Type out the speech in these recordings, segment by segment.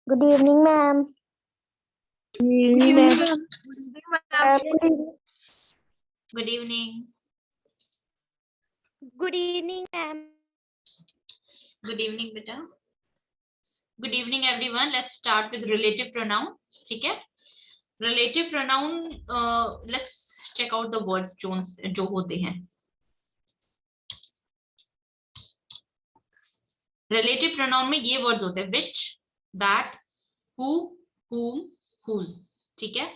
Good evening, ma'am. Good evening, ma'am. Good evening. Good evening, ma'am. Good evening, beta. Good evening, everyone. Let's start with relative pronoun. ठीक है? Relative pronoun. Let's check out the words जो होते हैं. Relative pronoun में ये words होते हैं which, that, who, whom, whose. ठीक है?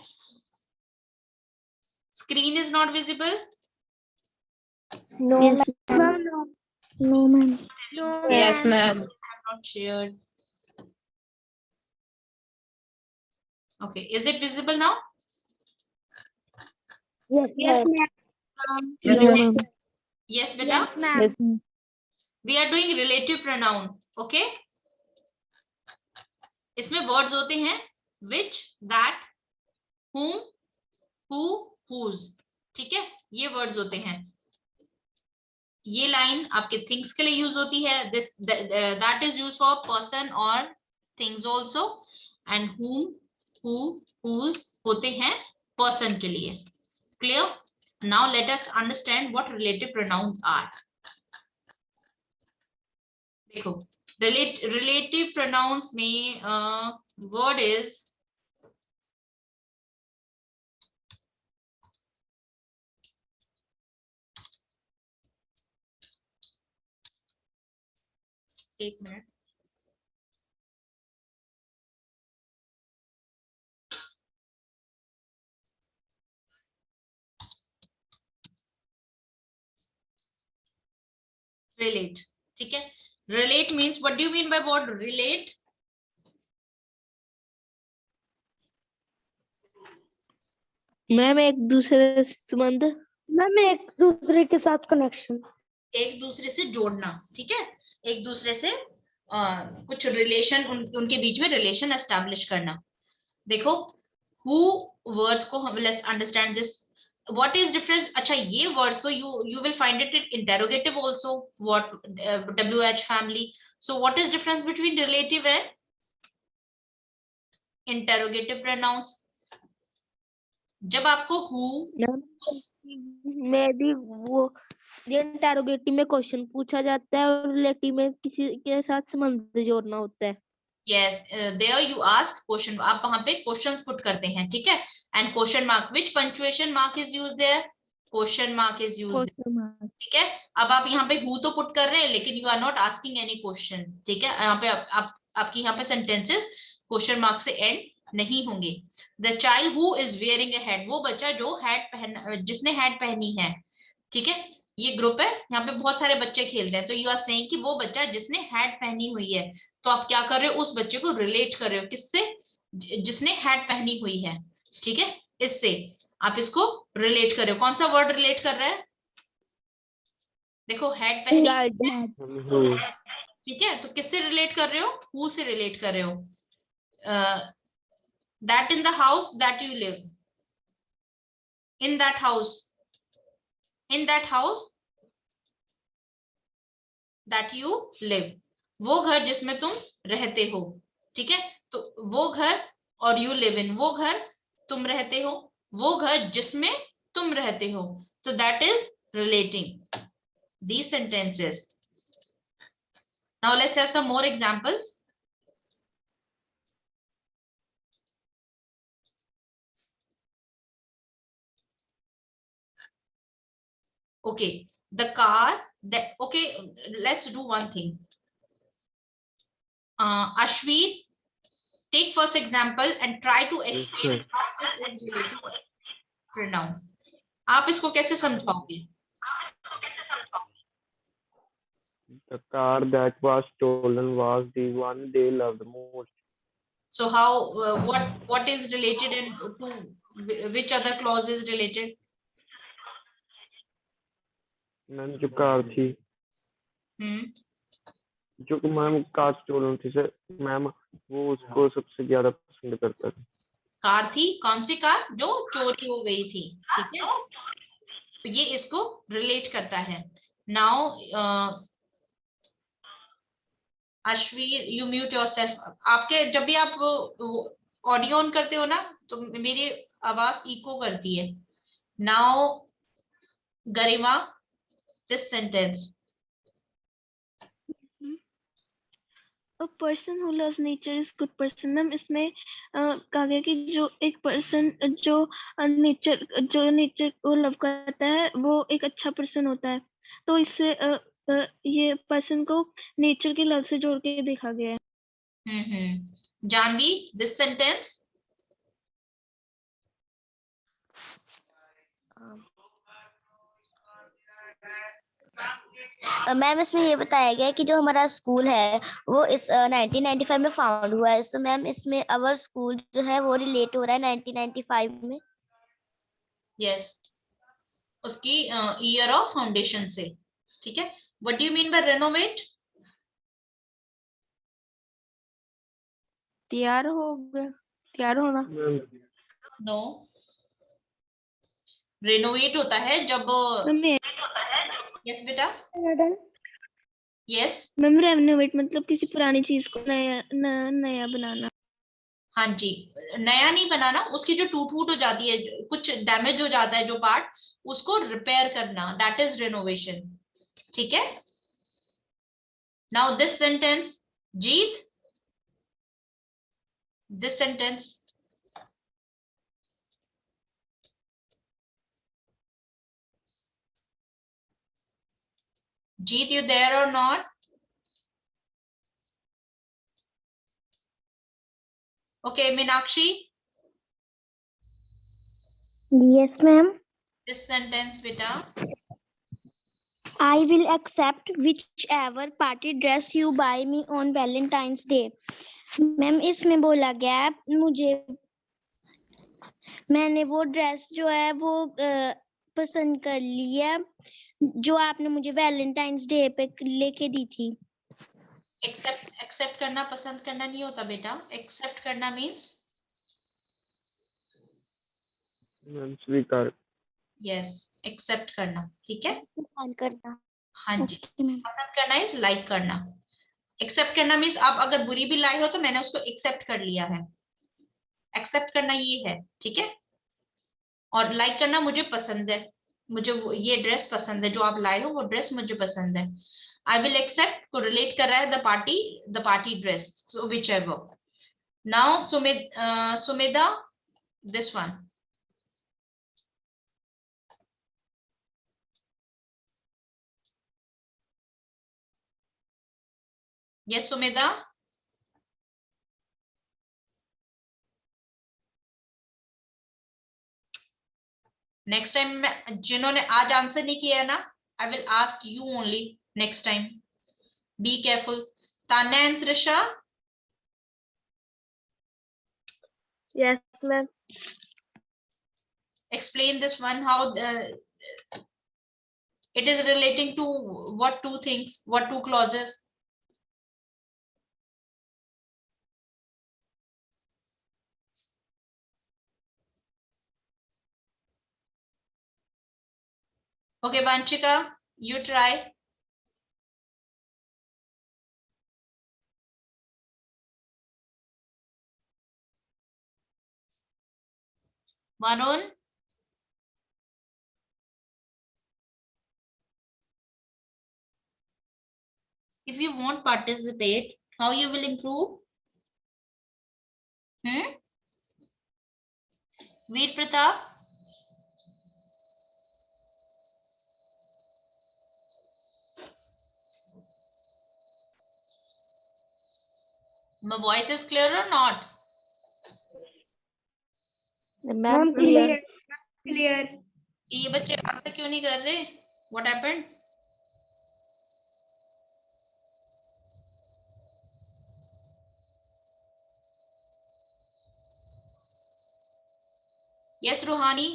Screen is not visible. No, Yes, ma'am. No, ma'am. No, Yes, ma'am. ma'am. I have not shared. Okay, is it visible now? Yes, ma'am. Yes, No, ma'am. ma'am. Yes, beta. Yes, ma'am. Yes. We are doing relative pronoun. Okay. इसमें words होते हैं which, that, whom, who, whose. ठीक है, ये words होते हैं. ये line आपके things के लिए यूज होती है. This that is used for person or things also, and whom, who, whose होते हैं person के लिए. Clear? Now let us understand what relative pronouns are. देखो, relative pronouns में word is एक मिनट. relate. ठीक है, relate means what do you mean by word relate? Ma'am एक दूसरे से संबंध. मैम एक दूसरे के साथ कनेक्शन. एक दूसरे से जोड़ना. ठीक है, एक दूसरे से कुछ रिलेशन उनके बीच में रिलेशन एस्टैब्लिश करना. देखो, who words को हम let's understand this. What is difference? अच्छा, ये words so you will find it in interrogative also. What WH family. So what is difference between relative and interrogative pronouns? जब आपको who मैं भी वो इंटेरोगेटिव में क्वेश्चन पूछा जाता है और रिलेटिव में किसी के साथ संबंध जोड़ना होता है. yes there you ask question. आप वहां पे questions put करते हैं. ठीक है, and question mark, which punctuation mark is used there? Question mark is used there. Question mark. ठीक है, अब आप यहाँ पे हु तो पुट कर रहे हैं लेकिन you are not asking any question. ठीक है, यहाँ पे आपकी यहाँ पे सेंटेंसेस क्वेश्चन मार्क से एंड नहीं होंगे. The child who is wearing a hat, वो बच्चा जो हैट जिसने हैट पहनी है. ठीक है, ये ग्रुप है, यहाँ पे बहुत सारे बच्चे खेल रहे हैं, तो यू आर सेइंग कि वो बच्चा जिसने हैट पहनी हुई है. तो आप क्या कर रहे हो, उस बच्चे को रिलेट कर रहे हो किससे? जिसने हैट पहनी हुई है. ठीक है, इससे आप इसको रिलेट कर रहे हो. कौन सा वर्ड रिलेट कर रहा है? देखो, हैट पहनी है. ठीक है, तो किससे रिलेट कर रहे हो? हु से रिलेट कर रहे हो. That in the house that you live. In that house. In that house that you live. वो घर जिसमें तुम रहते हो. ठीक है, तो वो घर और यू लिव इन, वो घर तुम रहते हो, वो घर जिसमें तुम रहते हो. तो that is relating these sentences. Now let's have some more examples. Okay, the car that, okay, let's do one thing. Ashwin, take first example and try to explain how this is related to pronoun. आप इसको कैसे समझाओगे? The car that was stolen was the one they loved most. So how what is related and to which other clause is related? Ma'am जो car थी, जो ma'am car stolen थी sir, ma'am वो उसको सबसे ज्यादा पसंद करता था. कार थी, कौन सी कार? जो चोरी हो गई थी. ठीक है, तो ये इसको रिलेट करता है. Now Ashveer, you mute yourself. आपके जब भी आप ऑडियो ऑन करते हो ना तो मेरी आवाज इको करती है। Now Garima, this sentence. A person who loves nature is good person। Ma'am इसमें कहा गया कि जो एक पर्सन जो नेचर को लव करता है वो एक अच्छा पर्सन होता है। तो इससे ये पर्सन को नेचर के लव से जोड़ के देखा गया है। Janvi, this sentence. मैम इसमें ये बताया गया है कि जो हमारा स्कूल है वो इस 1995 में फाउंड हुआ है। सो मैम इसमें अवर स्कूल जो है वो रिलेट हो रहा है 1995 में। यस, उसकी ईयर ऑफ फाउंडेशन से। ठीक है, what do you mean by renovate? तैयार हो गया, तैयार होना। नो, रेनोवेट होता है जब मैम यस बेटा, यस। मैम रेनोवेट मतलब किसी पुरानी चीज को नया बनाना। हाँ जी, नया नहीं बनाना, उसकी जो टूट फूट हो जाती है, कुछ डैमेज हो जाता है जो पार्ट, उसको रिपेयर करना, दैट इज रेनोवेशन। ठीक है, now this sentence, Jeet, this sentence. Jeet, you there or not? Okay, Meenakshi, Yes, ma'am. this sentence beta. I will accept whichever party dress you buy me on Valentine's Day. Ma'am इसमें बोला गया है मैंने वो dress जो है वो पसंद कर ली है जो आपने मुझे वैलेंटाइंस डे पे लेके दी थी। एक्सेप्ट करना पसंद करना नहीं होता बेटा। एक्सेप्ट करना मीन्स स्वीकार। यस, एक्सेप्ट करना। ठीक है, करना। हाँ जी। मैम पसंद करना इज लाइक करना। एक्सेप्ट करना मीन्स आप अगर बुरी भी लाई हो तो मैंने उसको एक्सेप्ट कर लिया है। एक्सेप्ट करना ये है, ठीक है। और लाइक करना मुझे पसंद है, मुझे वो ये ड्रेस पसंद है जो आप लाए हो, वो ड्रेस मुझे पसंद है। आई विल एक्सेप्ट को रिलेट कर रहा है the party dress, so which ever. Now Sumedha, this one. Yes Sumedha. Next time जिन्होंने आज आंसर नहीं किया है ना, I will ask you only next time, be careful. Tanya and Trisha. Yes ma'am. Explain this one, how it is relating to what two things, what two clauses? Okay, Vanchika, you try. Varun. If you won't participate, how you will improve? Veer Pratap. My voice is clear or not? Ma'am clear. ये बच्चे answer क्यों नहीं कर रहे? What happened? Yes, Rohani.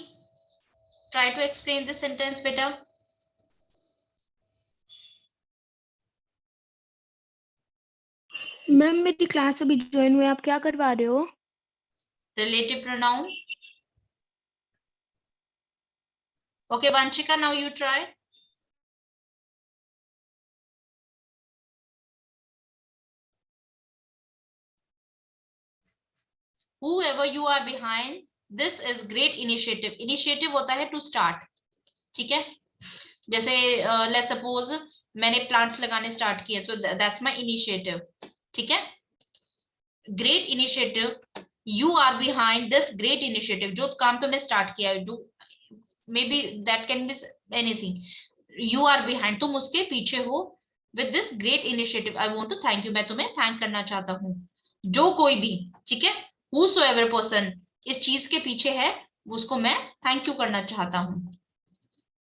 Try to explain this sentence better. Ma'am मेरी class अभी join हुई, आप क्या करवा रहे हो? Relative pronoun. Okay, Vanchika, now you try. whoever you are behind this is great initiative. Initiative होता है to start, ठीक है? जैसे let's suppose मैंने प्लांट्स लगाने स्टार्ट किए तो that's my initiative, ठीक है? Great initiative, you are behind this great initiative. जो काम तुमने स्टार्ट किया है, जो maybe that can be anything, you are behind, तुम उसके पीछे हो with this great initiative. I want to thank you, मैं तुम्हें थैंक करना चाहता हूँ. जो कोई भी, ठीक है, whosoever person इस चीज के पीछे है उसको मैं थैंक यू करना चाहता हूँ.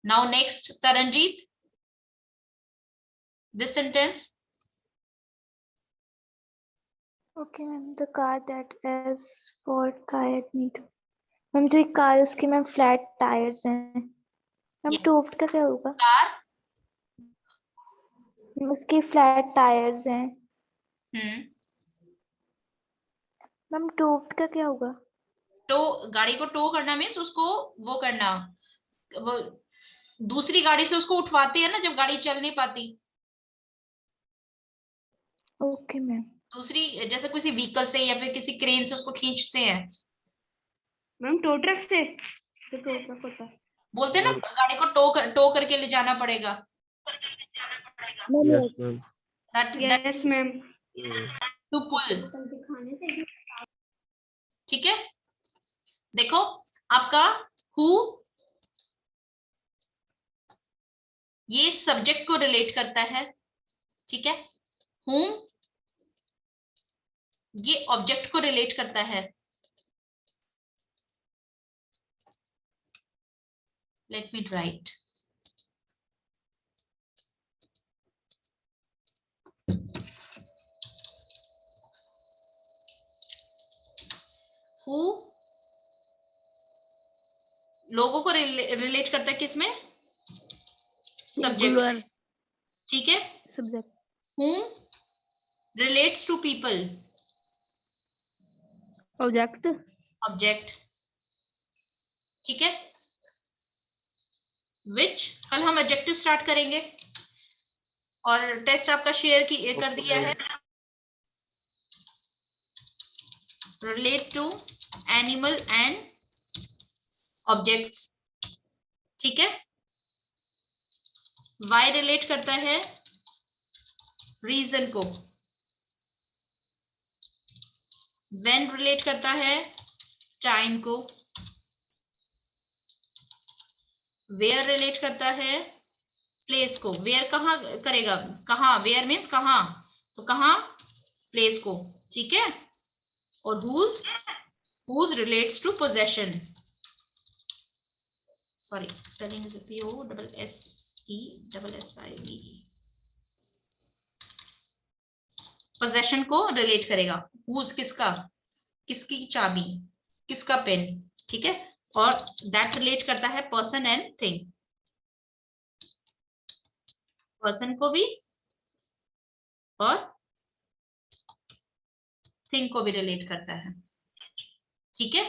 Now next, Taranjeet, this sentence. Okay ma'am, the car that is for tired me too. Ma'am जो एक कार है उसके मैम फ्लैट टायर्स हैं। Ma'am Yes. टूफ्ड का क्या होगा? कार, उसके फ्लैट टायर्स हैं। मैम टूफ्ड का क्या होगा? टो, गाड़ी को टो करना मीन्स उसको वो करना, वो दूसरी गाड़ी से उसको उठवाते हैं ना जब गाड़ी चल नहीं पाती. Okay ma'am. दूसरी जैसे किसी व्हीकल से या फिर किसी क्रेन से उसको खींचते हैं. मैम टो ट्रक से तो टो ट्रक होता है। बोलते हैं ना गाड़ी को टो करके ले जाना पड़ेगा. Yes, ma'am. That yes ma'am. to pull. ठीक है, देखो आपका who ये सब्जेक्ट को रिलेट करता है, ठीक है, whom ये ऑब्जेक्ट को रिलेट करता है. Let me right. who लोगों को रिलेट करता है किसमें? सब्जेक्ट, ठीक है. Subject. whom relates to people, object. Object, ठीक है. which कल हम एडजेक्टिव स्टार्ट करेंगे और टेस्ट आपका शेयर की कर दिया है. relate to animal and objects, ठीक है. why रिलेट करता है रीजन को. when रिलेट करता है टाइम को. where रिलेट करता है प्लेस को. where कहाँ करेगा, कहाँ, where मीन्स कहाँ, तो कहाँ प्लेस को, ठीक है. और whose relates to possession. Sorry, spelling is POSSESSION. possession को रिलेट करेगा. whose किसका, किसकी चाबी, किसका पेन, ठीक है. और that रिलेट करता है person and thing. person को भी और thing को भी रिलेट करता है, ठीक है.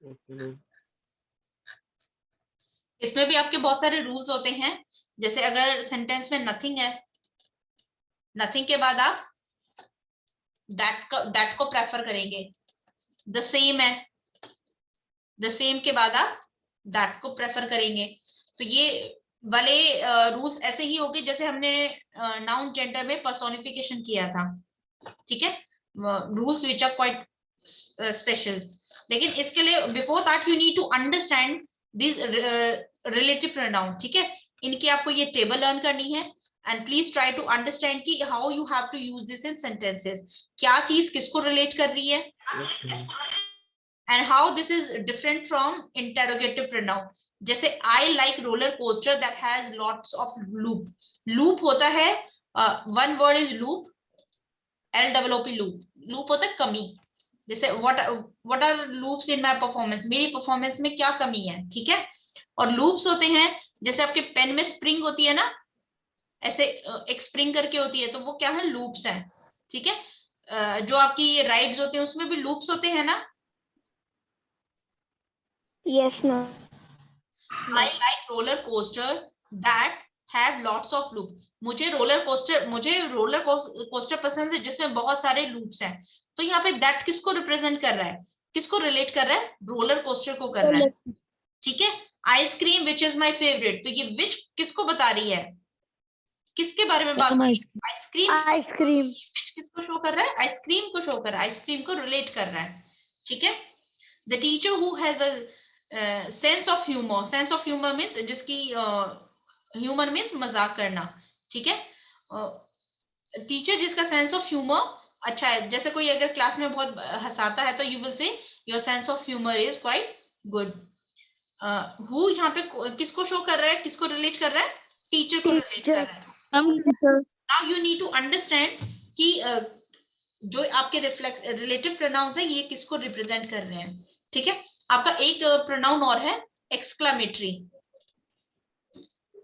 Okay, ma'am. इसमें भी आपके बहुत सारे रूल्स होते हैं. जैसे अगर सेंटेंस में नथिंग है, नथिंग के बाद आप दैट को प्रेफर करेंगे. द सेम है, द सेम के बाद आप दैट को प्रेफर करेंगे. तो ये वाले रूल्स ऐसे ही होंगे जैसे हमने नाउन जेंडर में पर्सोनिफिकेशन किया था, ठीक है. Rules which are quite special. लेकिन इसके लिए before that you need to understand this relative pronoun, ठीक है. इनकी आपको ये टेबल लर्न करनी है. And please try to understand कि how you have to use this in sentences. क्या चीज किसको रिलेट कर रही है and how this is different from interrogative pronoun. जैसे I like roller coaster that has lots of loop. Loop होता है one word is loop, LOOP loop. Loop होता है कमी. जैसे what are loops in my performance, मेरी performance में क्या कमी है, ठीक है. और लूप्स होते हैं जैसे आपके पेन में स्प्रिंग होती है ना, ऐसे एक स्प्रिंग करके होती है, तो वो क्या है, लूप्स हैं, ठीक है. जो आपकी राइड्स होते हैं उसमें भी लूप्स होते हैं ना. Yes ma'am. I like roller coaster that have lots of loop. मुझे रोलर कोस्टर पसंद है जिसमें बहुत सारे लूप्स हैं। तो यहाँ पे दैट किसको रिप्रेजेंट कर रहा है, किसको रिलेट कर रहा है, रोलर कोस्टर को कर रहा है। ठीक है, ice cream which is my favourite, तो ये विच किसको बता रही है, किसके बारे में बात कर रही है, आइसक्रीम। आइसक्रीम विच किसको शो कर रहा है, आइसक्रीम को शो कर रहा है, आइसक्रीम को रिलेट कर रहा है। ठीक है, the teacher who has a sense of humour, sense of humour means जिसकी ह्यूमर मीन्स मजाक करना। ठीक है, टीचर जिसका सेंस ऑफ ह्यूमर अच्छा है, जैसे कोई अगर क्लास में बहुत हंसाता है तो you will say your sense of humour is quite good. Who यहाँ पे किसको शो कर रहा है, किसको रिलेट कर रहा है, टीचर को रिलेट कर रहा है। Now you need to understand कि जो आपके रिलेटिव प्रोनाउंस है ये किसको रिप्रेजेंट कर रहे हैं। ठीक है, आपका एक प्रोनाउन और है एक्सक्लामेटरी,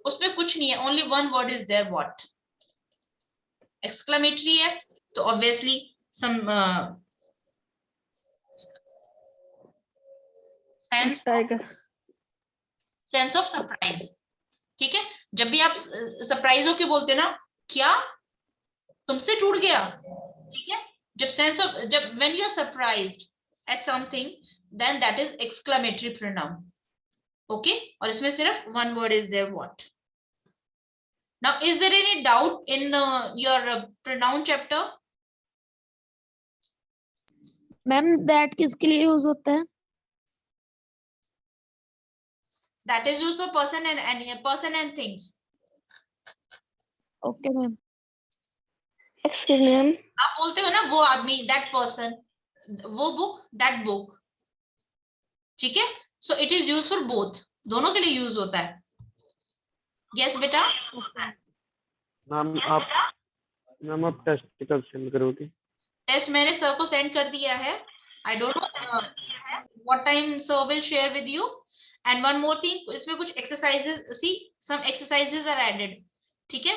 उसमें कुछ नहीं है, only one word is there, what. Exclamatory है तो obviously some sense of surprise. ठीक है, जब भी आप सरप्राइज होके बोलते ना, क्या तुमसे टूट गया। ठीक है, जब when you are surprised at something then that is exclamatory pronoun. Okay, और इसमें सिर्फ one word is there, what. Now, is there any doubt in your pronoun chapter? Ma'am that किसके लिए यूज होता है? That is used for person and things. Okay ma'am. Excuse me, ma'am. आप बोलते हो ना वो आदमी, that person, वो बुक, that book. ठीक है, so it is used for both, दोनों के लिए यूज होता है। Yes बेटा। मैम आप टेस्ट कब सेंड करोगे? टेस्ट मैंने सर को सेंड कर दिया है। I don't know what time sir will share with you. And one more thing, इसमें कुछ exercises, see some exercises are added. ठीक है,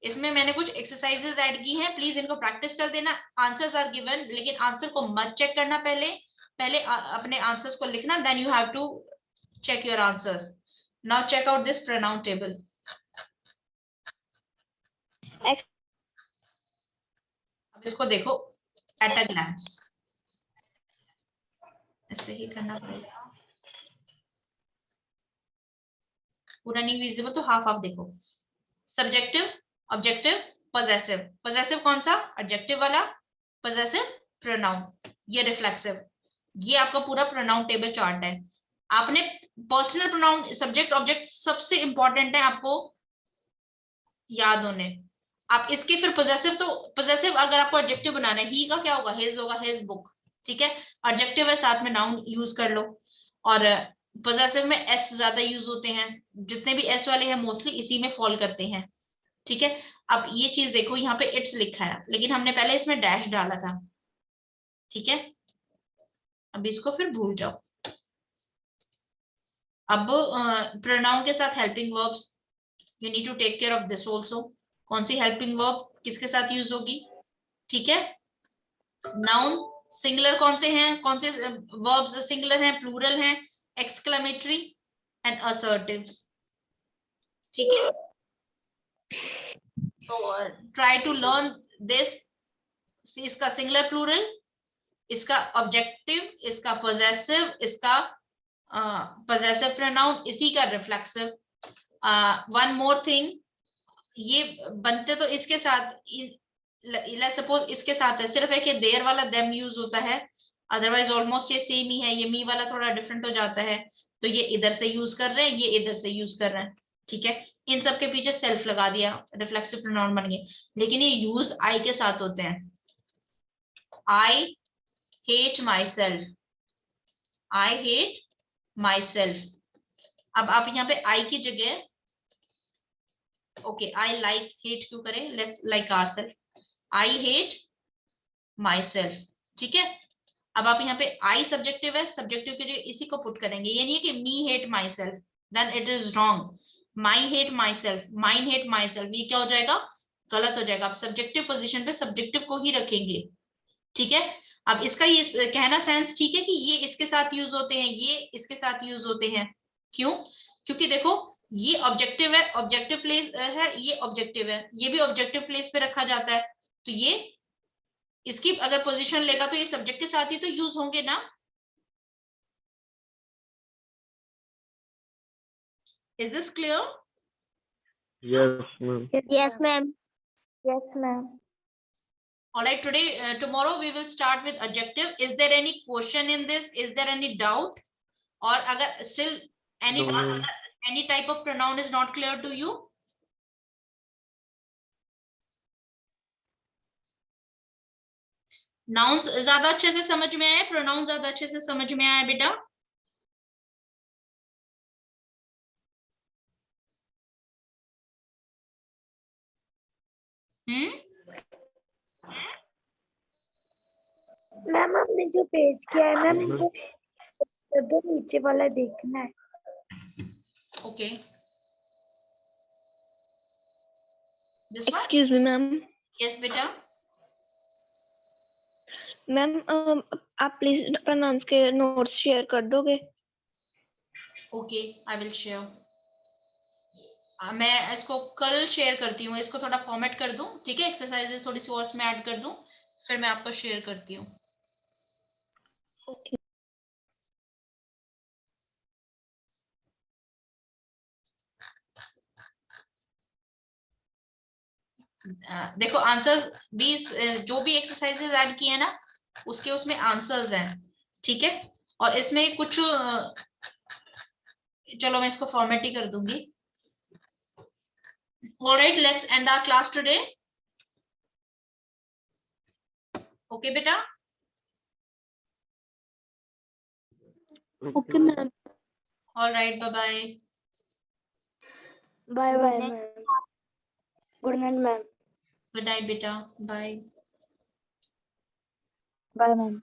इसमें मैंने कुछ एक्सरसाइजेस ऐड की हैं, प्लीज इनको प्रैक्टिस कर देना। आंसर्स आर गिवन, लेकिन आंसर को मत चेक करना, पहले अपने आंसर्स को लिखना, then you have to check your answers. Now check out this pronoun table. अब इसको देखो एट अ ग्लैंस, ऐसे ही करना पड़ेगा, पूरा नहीं विजिबल तो हाफ हाफ देखो। Subjective, objective, possessive. पजेसिव कौन सा, एडजेक्टिव वाला, पजेसिव प्रोनाउन, ये रिफ्लेक्सिव। ये आपका पूरा प्रोनाउन टेबल चार्ट है। आपने पर्सनल प्रोनाउन, सब्जेक्ट, ऑब्जेक्ट सबसे इंपॉर्टेंट है आपको याद होने। आप इसके फिर पजेसिव, तो पजेसिव अगर आपको एडजेक्टिव बनाना है, ही का क्या होगा, हिज होगा, हिज बुक। ठीक है, एडजेक्टिव है, साथ में नाउन यूज कर लो। और पजेसिव में एस ज्यादा यूज होते हैं, जितने भी एस वाले हैं मोस्टली इसी में फॉल करते हैं। ठीक है, अब ये चीज देखो, यहाँ पे इट्स लिखा है लेकिन हमने पहले इसमें डैश डाला था। ठीक है, अब इसको फिर भूल जाओ। अब प्रोनाउन के साथ helping verbs, you need to take care of this also. कौन सी हेल्पिंग वर्ब किसके साथ यूज होगी। ठीक है, नाउन सिंगुलर कौन से हैं, कौन से वर्ब्स सिंगुलर हैं, प्लूरल हैं, एक्सक्लेमेटरी एंड असर्टिव्स। ठीक है, तो ट्राई टू लर्न दिस। इसका सिंगुलर, प्लूरल, इसका ऑब्जेक्टिव, इसका पजेसिव, इसका पजेसिव प्रोनाउन, इसी का रिफ्लेक्सिव। वन मोर थिंग, ये बनते तो इसके साथ, लेट्स सपोज इसके साथ है, सिर्फ है कि देयर वाला देम यूज होता है, अदरवाइज ऑलमोस्ट ये सेम ही है। ये मी वाला थोड़ा डिफरेंट हो जाता है, तो ये इधर से यूज कर रहे हैं, ये इधर से यूज कर रहे हैं। ठीक है, इन सब के पीछे सेल्फ लगा दिया, रिफ्लेक्सिव प्रोनाउन बन गए, लेकिन ये यूज आई के साथ होते हैं। आई hate my self, I hate my self. अब आप यहाँ पे आई की जगह ओके, आई लाइक, हेट क्यों करें, let's like ourselves, I hate my self. ठीक है, अब आप यहाँ पे आई सब्जेक्टिव है, सब्जेक्टिव की जगह इसी को पुट करेंगे। ये नहीं है कि me hate my self, then it is wrong. My hate my self, mine hate my self, ये क्या हो जाएगा, गलत हो जाएगा। आप सब्जेक्टिव पोजीशन पे सब्जेक्टिव को ही रखेंगे। ठीक है, अब इसका ये कहना सेंस ठीक है कि ये इसके साथ यूज होते हैं, ये इसके साथ यूज होते हैं। क्यों, क्योंकि देखो ये ऑब्जेक्टिव है, ऑब्जेक्टिव प्लेस है, ये ऑब्जेक्टिव है, ये भी ऑब्जेक्टिव प्लेस पे रखा जाता है, तो ये इसकी अगर पोजीशन लेगा तो ये सब्जेक्ट के साथ ही तो यूज होंगे ना। Is this clear? Yes, ma'am. Yes, ma'am. Yes, ma'am. All right, today, tomorrow we will start with adjective. Is there any question in this? Is there any doubt? Or agar still any No, ma'am. any type of pronoun is not clear to you? Nouns ज्यादा अच्छे से समझ में आए, pronoun ज्यादा अच्छे से समझ में आए बेटा? मैम आपने जो पेज किया है मैम वो दो नीचे वाला देखना है। Okay. This one? Excuse me, ma'am. Yes, बेटा. मैम आप प्लीज प्रोनाउंस के नोट्स शेयर कर दोगे? Okay, I will share. मैं इसको कल शेयर करती हूँ, इसको थोड़ा फॉर्मेट कर दूं, ठीक है? एक्सरसाइजेस थोड़ी सी और इसमें ऐड कर दूं, फिर मैं आपको शेयर करती हूँ। ओके। देखो आंसर्स भी, जो भी एक्सरसाइजेस ऐड किए ना उसके उसमें आंसर्स हैं, ठीक है? और इसमें कुछ चलो मैं इसको फॉर्मेट ही कर दूंगी। Alright, let's end our class today. Okay बेटा? Okay, ma'am. Alright, bye bye. Bye bye, ma'am. Good night, ma'am. Good night बेटा, बाय। Bye, ma'am.